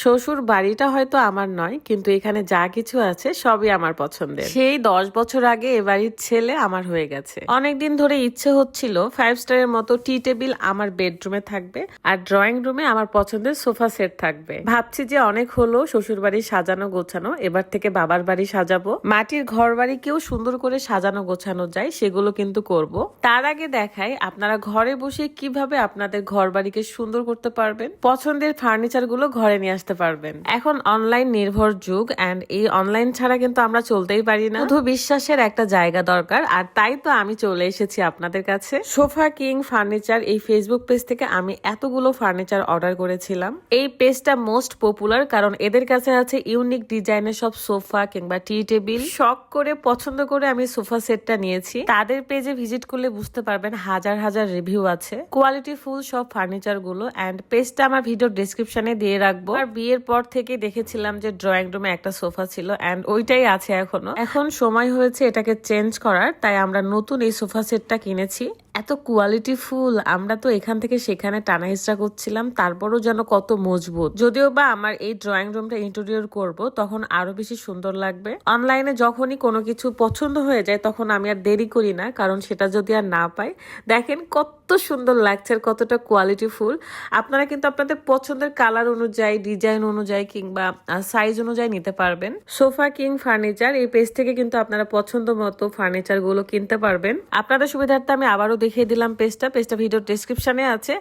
শ্বশুর বাড়িটা হয়তো আমার নয়, কিন্তু এখানে যা কিছু আছে সবই আমার পছন্দের। সেই 10 বছর আগে এ বাড়ির ছেলে আমার হয়ে গেছে। অনেকদিন ধরে ইচ্ছে হচ্ছিল 5 স্টারের মতো টি টেবিল আমার বেডরুমে থাকবে আর ড্রয়িং রুমে আমার পছন্দের সোফা সেট থাকবে। ভাবছি যে অনেক হলো শ্বশুর বাড়ি সাজানো গোছানো, এবার থেকে বাবার বাড়ি সাজাবো। মাটির ঘর বাড়িকেও সুন্দর করে সাজানো গোছানো যায়, সেগুলো কিন্তু করব। তার আগে দেখাই আপনারা ঘরে বসে কিভাবে আপনাদের ঘর বাড়িকে সুন্দর করতে পারবেন, পছন্দের ফার্নিচার গুলো ঘরে নিয়ে আসতে পারবেন। এখন অনলাইন নির্ভর যুগ, এন্ড এই অনলাইন ছাড়া কিন্তু আমরা চলতেই পারি না। শুধু বিশ্বাসের একটা জায়গা দরকার, আর তাই তো আমি চলে এসেছি আপনাদের কাছে। সোফা কিং ফার্নিচার এই ফেসবুক পেজ থেকে আমি এতগুলো ফার্নিচার অর্ডার করেছিলাম। এই পেজটা মোস্ট পপুলার কারণ এদের কাছে আছে ইউনিক ডিজাইনের সব সোফা কিংবা টি টেবিল। শখ করে পছন্দ করে আমি সোফা সেটটা নিয়েছি। তাদের পেজে ভিজিট করলে বুঝতে পারবেন হাজার হাজার রিভিউ আছে কোয়ালিটি ফুল সব ফার্নিচার গুলো। এন্ড পেজটা আমার ভিডিও ডেসক্রিপশনে দিয়ে রাখবো। আর বিয়ের পর থেকে দেখেছিলাম যে ড্রয়িং রুমে একটা সোফা ছিল, এন্ড ওইটাই আছে এখনো। এখন সময় হয়েছে এটাকে চেঞ্জ করার, তাই আমরা নতুন এই সোফা সেটটা কিনেছি। এত কোয়ালিটি ফুল, আমরা তো এখান থেকে সেখানে টানা হিচড়া করছিলাম, তারপরও যেন কত মজবুত। যদিও বা আমার এই ড্রয়িং রুমটা ইন্টেরিয়র করব, তখন আরো বেশি সুন্দর লাগবে। অনলাইনে যখনই কোনো কিছু পছন্দ হয়ে যায় তখন আমি আর দেরি করি না, কারণ সেটা যদি আর না পাই। দেখেন কত সুন্দর লাগছে আর কতটা কোয়ালিটি ফুল। আপনারা কিন্তু আপনাদের পছন্দের কালার অনুযায়ী, ডিজাইন অনুযায়ী কিংবা সাইজ অনুযায়ী নিতে পারবেন। সোফা কিং ফার্নিচার এই পেজ থেকে কিন্তু আপনারা পছন্দ মতো ফার্নিচার গুলো কিনতে পারবেন। আপনাদের সুবিধার্থে আমি আবারও দেখিয়ে দিলাম পেজটা ভিডিও ডেসক্রিপশনে আছে।